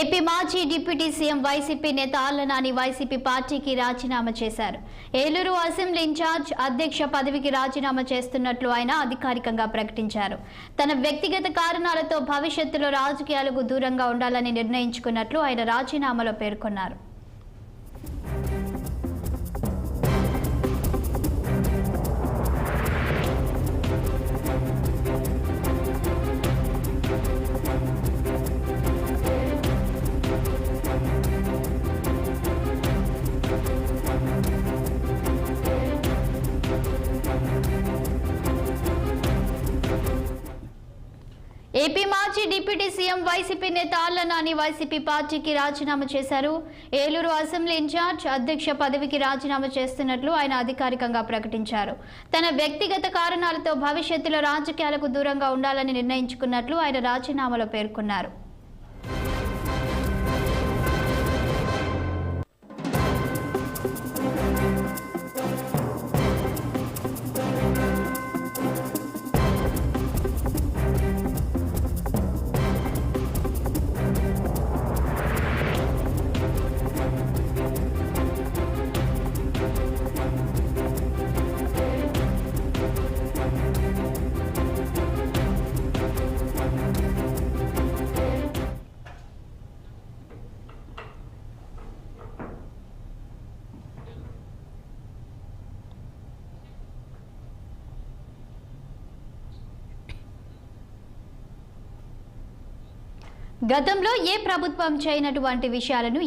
AP మాజీ deputy CM YCP నేత Alla Nani YCP పార్టీకి రాజీనామా చేశారు. ఏలూరు అసెంబ్లీ ఇన్ఛార్జ్ అధ్యక్ష పదవికి రాజీనామా చేస్తున్నట్లు ఆయన అధికారికంగా ప్రకటించారు. తన వ్యక్తిగత కారణాలతో భవిష్యత్తులో రాజకీయాలకు దూరంగా ఉండాలని నిర్ణయించుకున్నట్లు ఆయన రాజీనామాలో పేర్కొన్నారు. ఏపీ మాజీ డిప్యూటీ సీఎం వైసీపీ నేత ఆళ్ల నాని వైసీపీ పార్టీకి రాజీనామా చేశారు. ఏలూరు అసెంబ్లీ ఇన్ఛార్జ్ అధ్యక్ష పదవికి రాజీనామా చేస్తున్నట్లు ఆయన అధికారికంగా ప్రకటించారు. తన వ్యక్తిగత కారణాలతో భవిష్యత్తులో రాజకీయాలకు దూరంగా ఉండాలని నిర్ణయించుకున్నట్లు ఆయన రాజీనామాలో పేర్కొన్నారు. గతంలో ఏ ప్రభుత్వం చేయనటువంటి విషయాలను